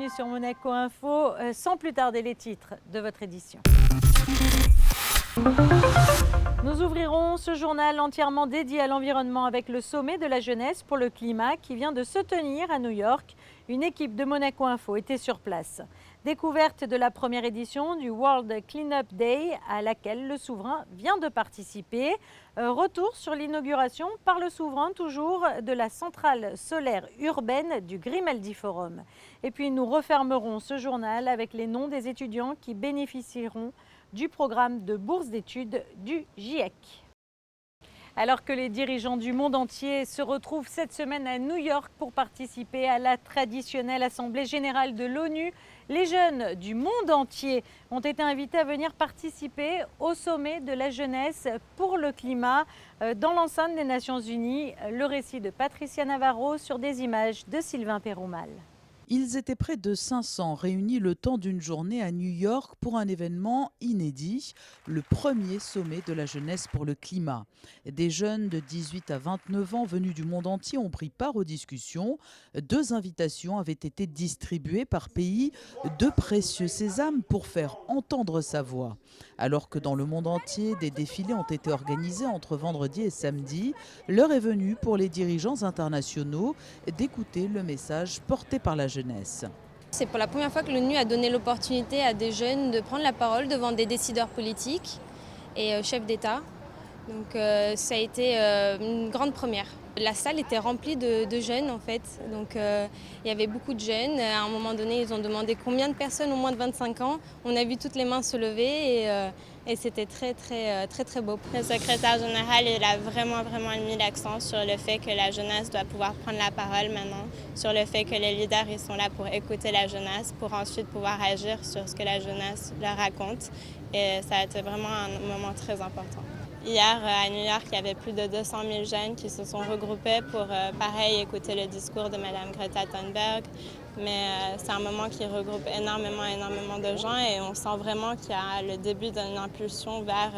bienvenue sur Monaco Info. Sans plus tarder les titres de votre édition. Nous ouvrirons ce journal entièrement dédié à l'environnement avec le sommet de la jeunesse pour le climat qui vient de se tenir à New York. Une équipe de Monaco Info était sur place. Découverte de la première édition du World Cleanup Day à laquelle le souverain vient de participer. Retour sur l'inauguration par le souverain toujours de la centrale solaire urbaine du Grimaldi Forum. Et puis nous refermerons ce journal avec les noms des étudiants qui bénéficieront du programme de bourse d'études du GIEC. Alors que les dirigeants du monde entier se retrouvent cette semaine à New York pour participer à la traditionnelle Assemblée générale de l'ONU, les jeunes du monde entier ont été invités à venir participer au sommet de la jeunesse pour le climat dans l'enceinte des Nations Unies. Le récit de Patricia Navarro sur des images de Sylvain Péroumal. Ils étaient près de 500 réunis le temps d'une journée à New York pour un événement inédit, le premier sommet de la jeunesse pour le climat. Des jeunes de 18 à 29 ans venus du monde entier ont pris part aux discussions. 2 invitations avaient été distribuées par pays, de précieux sésames pour faire entendre sa voix. Alors que dans le monde entier, des défilés ont été organisés entre vendredi et samedi, l'heure est venue pour les dirigeants internationaux d'écouter le message porté par la jeunesse. C'est pour la première fois que l'ONU a donné l'opportunité à des jeunes de prendre la parole devant des décideurs politiques et chefs d'État. Donc ça a été une grande première. La salle était remplie de jeunes en fait. Donc il y avait beaucoup de jeunes. À un moment donné, ils ont demandé combien de personnes au moins de 25 ans. On a vu toutes les mains se lever et c'était très beau. Le secrétaire général il a vraiment mis l'accent sur le fait que la jeunesse doit pouvoir prendre la parole maintenant, sur le fait que les leaders ils sont là pour écouter la jeunesse, pour ensuite pouvoir agir sur ce que la jeunesse leur raconte. Et ça a été vraiment un moment très important. Hier, à New York, il y avait plus de 200 000 jeunes qui se sont regroupés pour, pareil, écouter le discours de Mme Greta Thunberg. Mais c'est un moment qui regroupe énormément de gens et on sent vraiment qu'il y a le début d'une impulsion vers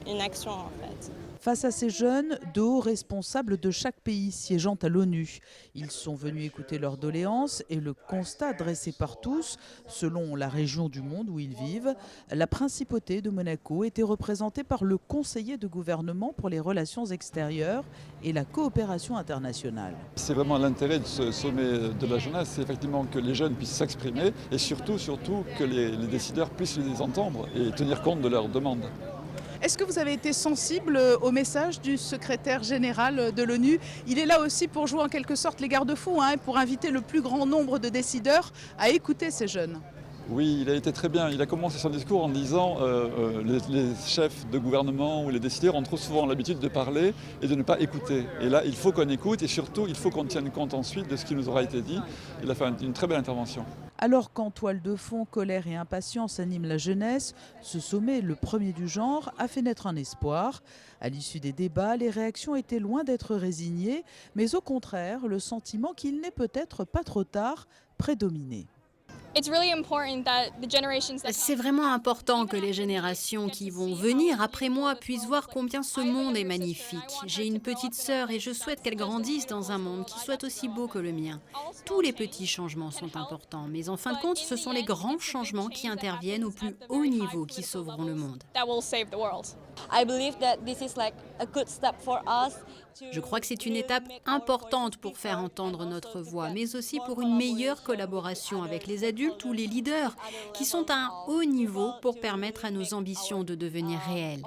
une action, en fait. Face à ces jeunes, de hauts responsables de chaque pays siégeant à l'ONU. Ils sont venus écouter leurs doléances et le constat dressé par tous, selon la région du monde où ils vivent, la principauté de Monaco était représentée par le conseiller de gouvernement pour les relations extérieures et la coopération internationale. C'est vraiment l'intérêt de ce sommet de la jeunesse, c'est effectivement que les jeunes puissent s'exprimer et surtout que les décideurs puissent les entendre et tenir compte de leurs demandes. Est-ce que vous avez été sensible au message du secrétaire général de l'ONU? Il est là aussi pour jouer en quelque sorte les garde-fous, pour inviter le plus grand nombre de décideurs à écouter ces jeunes. Oui, il a été très bien. Il a commencé son discours en disant les chefs de gouvernement ou les décideurs ont trop souvent l'habitude de parler et de ne pas écouter. Et là, il faut qu'on écoute et surtout, il faut qu'on tienne compte ensuite de ce qui nous aura été dit. Il a fait une très belle intervention. Alors qu'en toile de fond, colère et impatience animent la jeunesse, ce sommet, le premier du genre, a fait naître un espoir. À l'issue des débats, les réactions étaient loin d'être résignées, mais au contraire, le sentiment qu'il n'est peut-être pas trop tard prédominait. C'est vraiment important que les générations qui vont venir après moi puissent voir combien ce monde est magnifique. J'ai une petite sœur et je souhaite qu'elle grandisse dans un monde qui soit aussi beau que le mien. Tous les petits changements sont importants, mais en fin de compte, ce sont les grands changements qui interviennent au plus haut niveau qui sauveront le monde. Je crois que c'est une étape importante pour faire entendre notre voix, mais aussi pour une meilleure collaboration avec les adultes ou les leaders qui sont à un haut niveau pour permettre à nos ambitions de devenir réelles.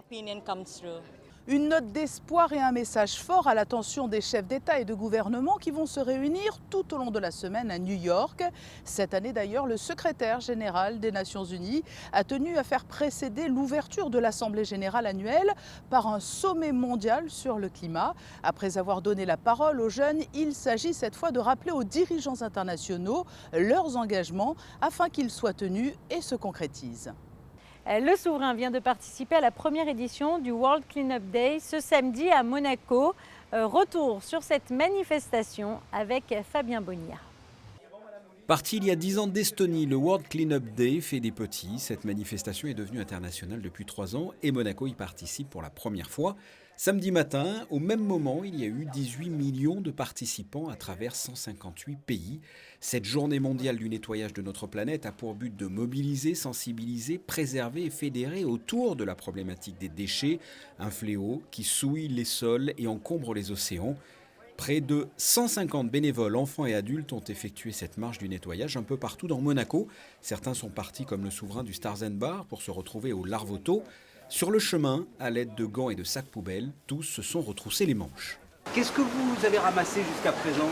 Une note d'espoir et un message fort à l'attention des chefs d'État et de gouvernement qui vont se réunir tout au long de la semaine à New York. Cette année d'ailleurs, le secrétaire général des Nations Unies a tenu à faire précéder l'ouverture de l'Assemblée générale annuelle par un sommet mondial sur le climat. Après avoir donné la parole aux jeunes, il s'agit cette fois de rappeler aux dirigeants internationaux leurs engagements afin qu'ils soient tenus et se concrétisent. Le souverain vient de participer à la première édition du World Cleanup Day ce samedi à Monaco. Retour sur cette manifestation avec Fabien Bonilla. Parti il y a 10 ans d'Estonie, le World Cleanup Day fait des petits. Cette manifestation est devenue internationale depuis 3 ans et Monaco y participe pour la première fois. Samedi matin, au même moment, il y a eu 18 millions de participants à travers 158 pays. Cette journée mondiale du nettoyage de notre planète a pour but de mobiliser, sensibiliser, préserver et fédérer autour de la problématique des déchets, un fléau qui souille les sols et encombre les océans. Près de 150 bénévoles, enfants et adultes, ont effectué cette marche du nettoyage un peu partout dans Monaco. Certains sont partis comme le souverain du Stars & Bar pour se retrouver au Larvoto. Sur le chemin, à l'aide de gants et de sacs poubelles, tous se sont retroussés les manches. Qu'est-ce que vous avez ramassé jusqu'à présent?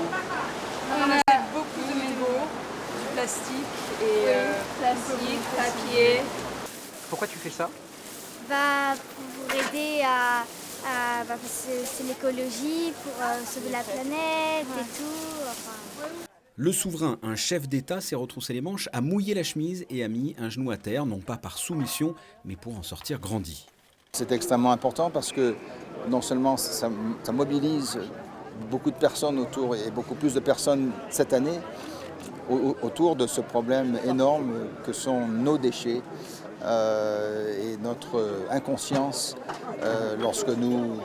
On a ramassé beaucoup de mégots, du plastique et plastique, papier. Pourquoi tu fais ça? Pour aider parce que c'est l'écologie, pour sauver la planète et tout. Enfin. Le souverain, un chef d'État, s'est retroussé les manches, a mouillé la chemise et a mis un genou à terre, non pas par soumission, mais pour en sortir grandi. C'est extrêmement important parce que non seulement ça mobilise beaucoup de personnes autour, et beaucoup plus de personnes cette année, autour de ce problème énorme que sont nos déchets et notre inconscience lorsque nous,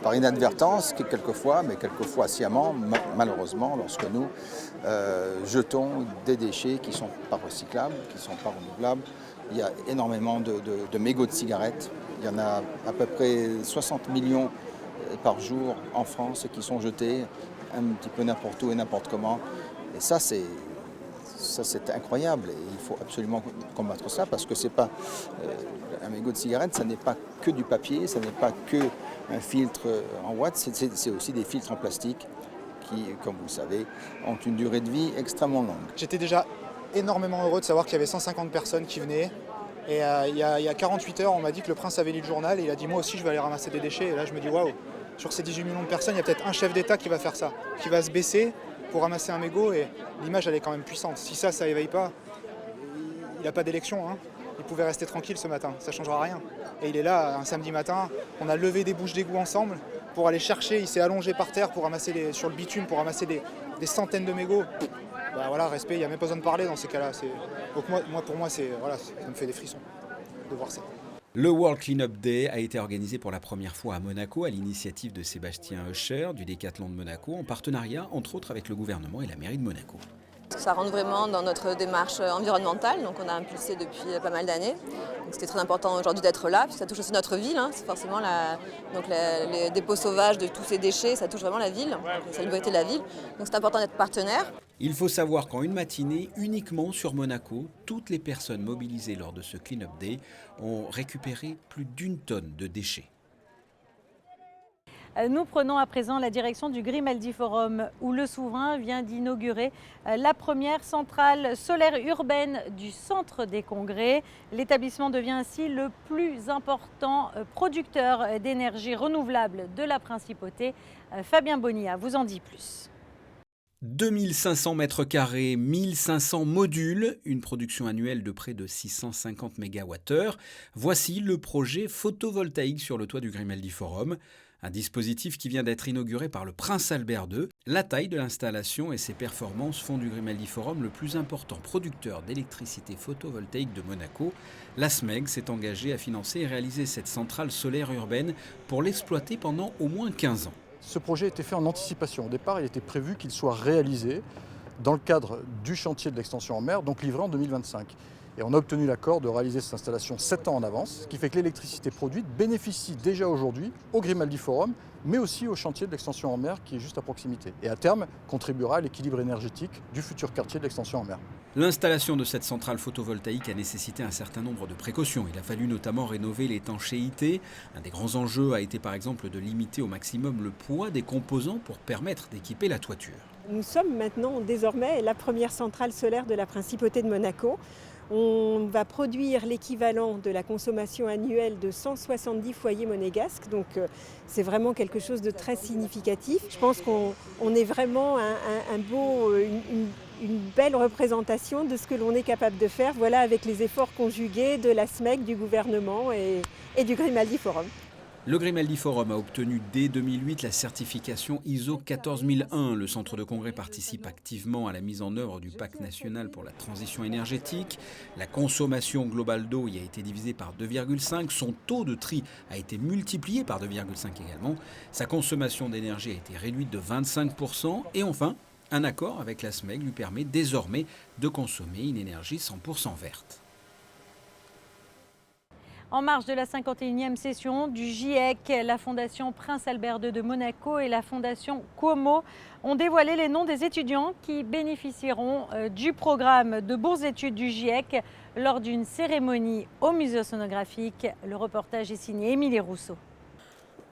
par inadvertance quelquefois, mais quelquefois sciemment, malheureusement, lorsque nous jetons des déchets qui ne sont pas recyclables, qui ne sont pas renouvelables. Il y a énormément de mégots de cigarettes. Il y en a à peu près 60 millions par jour en France qui sont jetés un petit peu n'importe où et n'importe comment. Et ça, c'est incroyable. Et il faut absolument combattre ça parce que c'est pas un mégot de cigarette, ça n'est pas que du papier, ça n'est pas que un filtre en watts, c'est aussi des filtres en plastique qui, comme vous le savez, ont une durée de vie extrêmement longue. J'étais déjà énormément heureux de savoir qu'il y avait 150 personnes qui venaient. Et il y a 48 heures, on m'a dit que le prince avait lu le journal et il a dit moi aussi je vais aller ramasser des déchets. Et là je me dis waouh, sur ces 18 millions de personnes, il y a peut-être un chef d'État qui va faire ça, qui va se baisser pour ramasser un mégot et l'image elle est quand même puissante. Si ça éveille pas, il n'a pas d'élection. Il pouvait rester tranquille ce matin, ça ne changera rien. Et il est là un samedi matin, on a levé des bouches d'égout ensemble pour aller chercher, il s'est allongé par terre pour ramasser sur le bitume, pour ramasser des centaines de mégots. Voilà, respect, il n'y a même pas besoin de parler dans ces cas-là. Donc pour moi, ça me fait des frissons de voir ça. Le World Cleanup Day a été organisé pour la première fois à Monaco à l'initiative de Sébastien Usher du Décathlon de Monaco, en partenariat entre autres avec le gouvernement et la mairie de Monaco. Ça rentre vraiment dans notre démarche environnementale, donc on a impulsé depuis pas mal d'années. C'était très important aujourd'hui d'être là, puisque ça touche aussi notre ville. C'est forcément les dépôts sauvages de tous ces déchets, ça touche vraiment la ville, la salubrité de la ville. Donc c'est important d'être partenaire. Il faut savoir qu'en une matinée, uniquement sur Monaco, toutes les personnes mobilisées lors de ce Clean Up Day ont récupéré plus d'1 tonne de déchets. Nous prenons à présent la direction du Grimaldi Forum où le souverain vient d'inaugurer la première centrale solaire urbaine du centre des congrès. L'établissement devient ainsi le plus important producteur d'énergie renouvelable de la principauté. Fabien Bonilla vous en dit plus. 2500 mètres carrés, 1500 modules, une production annuelle de près de 650 MWh. Voici le projet photovoltaïque sur le toit du Grimaldi Forum. Un dispositif qui vient d'être inauguré par le prince Albert II. La taille de l'installation et ses performances font du Grimaldi Forum le plus important producteur d'électricité photovoltaïque de Monaco. La SMEG s'est engagée à financer et réaliser cette centrale solaire urbaine pour l'exploiter pendant au moins 15 ans. Ce projet a été fait en anticipation. Au départ, il était prévu qu'il soit réalisé dans le cadre du chantier de l'extension en mer, donc livré en 2025. Et on a obtenu l'accord de réaliser cette installation 7 ans en avance, ce qui fait que l'électricité produite bénéficie déjà aujourd'hui au Grimaldi Forum, mais aussi au chantier de l'extension en mer qui est juste à proximité. Et à terme, contribuera à l'équilibre énergétique du futur quartier de l'extension en mer. L'installation de cette centrale photovoltaïque a nécessité un certain nombre de précautions. Il a fallu notamment rénover l'étanchéité. Un des grands enjeux a été par exemple de limiter au maximum le poids des composants pour permettre d'équiper la toiture. Nous sommes maintenant désormais la première centrale solaire de la principauté de Monaco. On va produire l'équivalent de la consommation annuelle de 170 foyers monégasques, donc c'est vraiment quelque chose de très significatif. Je pense qu'on est vraiment une belle représentation de ce que l'on est capable de faire, voilà, avec les efforts conjugués de la SMEG, du gouvernement et du Grimaldi Forum. Le Grimaldi Forum a obtenu dès 2008 la certification ISO 14001. Le centre de congrès participe activement à la mise en œuvre du pacte national pour la transition énergétique. La consommation globale d'eau y a été divisée par 2,5. Son taux de tri a été multiplié par 2,5 également. Sa consommation d'énergie a été réduite de 25%. Et enfin, un accord avec la SMEG lui permet désormais de consommer une énergie 100% verte. En marge de la 51e session du GIEC, la Fondation Prince Albert II de Monaco et la Fondation Cuomo ont dévoilé les noms des étudiants qui bénéficieront du programme de bourse d'études du GIEC lors d'une cérémonie au musée océanographique. Le reportage est signé Émilie Rousseau.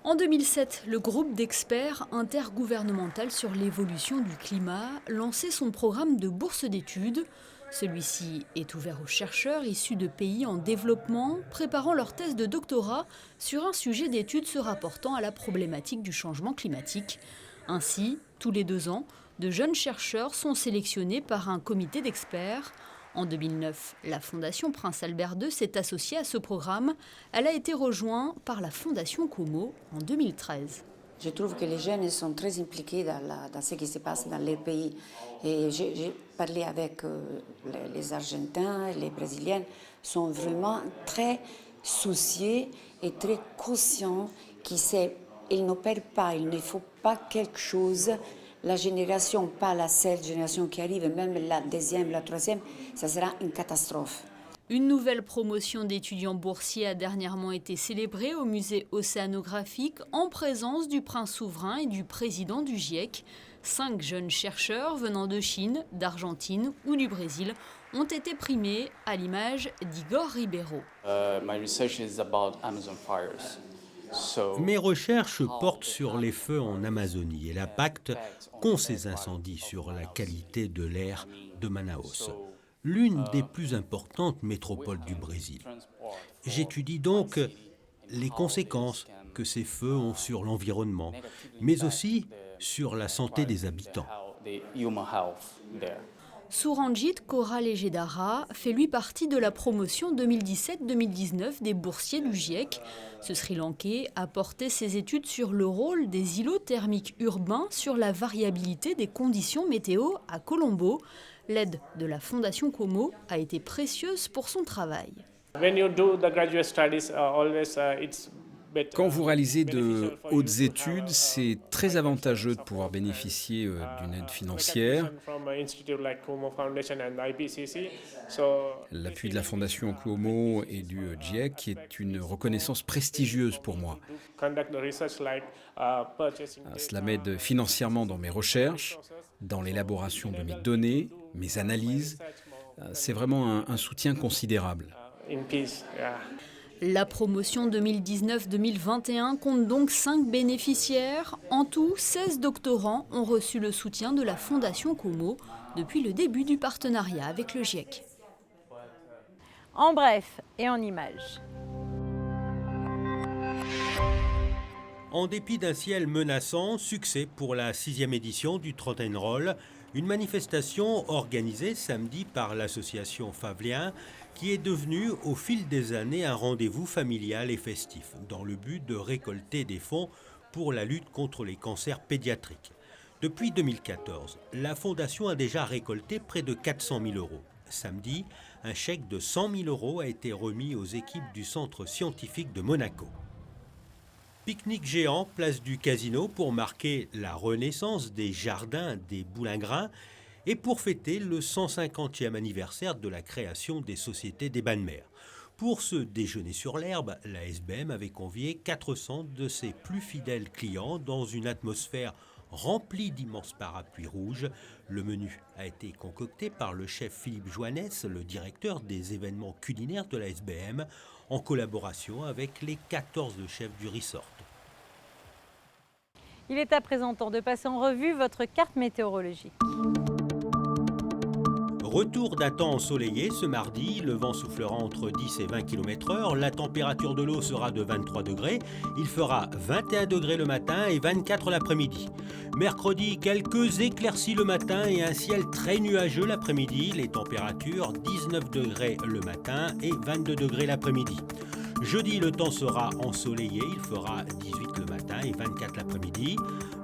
En 2007, le groupe d'experts intergouvernemental sur l'évolution du climat lançait son programme de bourse d'études. Celui-ci est ouvert aux chercheurs issus de pays en développement préparant leur thèse de doctorat sur un sujet d'étude se rapportant à la problématique du changement climatique. Ainsi, tous les 2 ans, de jeunes chercheurs sont sélectionnés par un comité d'experts. En 2009, la Fondation Prince Albert II s'est associée à ce programme. Elle a été rejointe par la Fondation Cuomo en 2013. Je trouve que les jeunes sont très impliqués dans ce qui se passe dans leur pays. Et j'ai parlé avec les Argentins, les Brésiliens, sont vraiment très soucieux et très conscients qu'ils ne perdent pas, il ne faut pas quelque chose. La génération, pas la seule génération qui arrive, même la deuxième, la troisième, ça sera une catastrophe. Une nouvelle promotion d'étudiants boursiers a dernièrement été célébrée au musée océanographique en présence du prince souverain et du président du GIEC. 5 jeunes chercheurs venant de Chine, d'Argentine ou du Brésil ont été primés à l'image d'Igor Ribeiro. Mes recherches portent sur les feux en Amazonie et l'impact qu'ont ces incendies sur la qualité de l'air de Manaus, l'une des plus importantes métropoles du Brésil. J'étudie donc les conséquences que ces feux ont sur l'environnement, mais aussi sur la santé des habitants. Suranjit Kaura-Lejedara fait lui partie de la promotion 2017-2019 des boursiers du GIEC. Ce Sri Lankais a porté ses études sur le rôle des îlots thermiques urbains sur la variabilité des conditions météo à Colombo. L'aide de la Fondation Cuomo a été précieuse pour son travail. Quand vous réalisez de hautes études, c'est très avantageux de pouvoir bénéficier d'une aide financière. L'appui de la Fondation Cuomo et du GIEC est une reconnaissance prestigieuse pour moi. Cela m'aide financièrement dans mes recherches, dans l'élaboration de mes données, mes analyses. C'est vraiment un soutien considérable. La promotion 2019-2021 compte donc 5 bénéficiaires. En tout, 16 doctorants ont reçu le soutien de la Fondation Cuomo depuis le début du partenariat avec le GIEC. En bref et en images. En dépit d'un ciel menaçant, succès pour la 6e édition du Trottin Roll, une manifestation organisée samedi par l'association Favlien qui est devenue au fil des années un rendez-vous familial et festif dans le but de récolter des fonds pour la lutte contre les cancers pédiatriques. Depuis 2014, la Fondation a déjà récolté près de 400 000 €. Samedi, un chèque de 100 000 € a été remis aux équipes du Centre scientifique de Monaco. Pique-nique géant, place du Casino pour marquer la renaissance des jardins des Boulingrins et pour fêter le 150e anniversaire de la création des sociétés des bains de mer. Pour ce déjeuner sur l'herbe, la SBM avait convié 400 de ses plus fidèles clients dans une atmosphère remplie d'immenses parapluies rouges. Le menu a été concocté par le chef Philippe Joannès, le directeur des événements culinaires de la SBM, en collaboration avec les 14 chefs du resort. Il est à présent temps de passer en revue votre carte météorologique. Retour d'un temps ensoleillé ce mardi, le vent soufflera entre 10 et 20 km/h, la température de l'eau sera de 23 degrés, il fera 21 degrés le matin et 24 l'après-midi. Mercredi, quelques éclaircies le matin et un ciel très nuageux l'après-midi, les températures 19 degrés le matin et 22 degrés l'après-midi. Jeudi, le temps sera ensoleillé, il fera 18 le matin et 24 l'après-midi.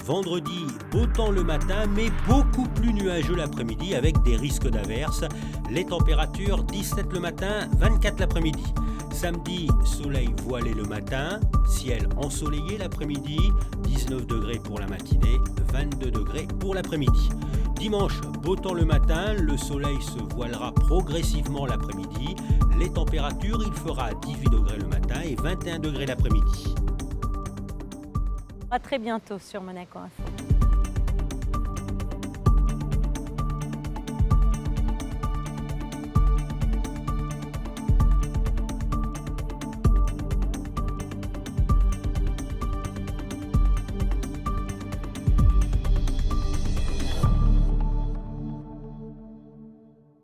Vendredi, beau temps le matin, mais beaucoup plus nuageux l'après-midi avec des risques d'averses. Les températures, 17 le matin, 24 l'après-midi. Samedi, soleil voilé le matin, ciel ensoleillé l'après-midi, 19 degrés pour la matinée, 22 degrés pour l'après-midi. Dimanche, beau temps le matin, le soleil se voilera progressivement l'après-midi. Les températures, il fera 18 degrés le matin et 21 degrés l'après-midi. À très bientôt sur Monaco Info.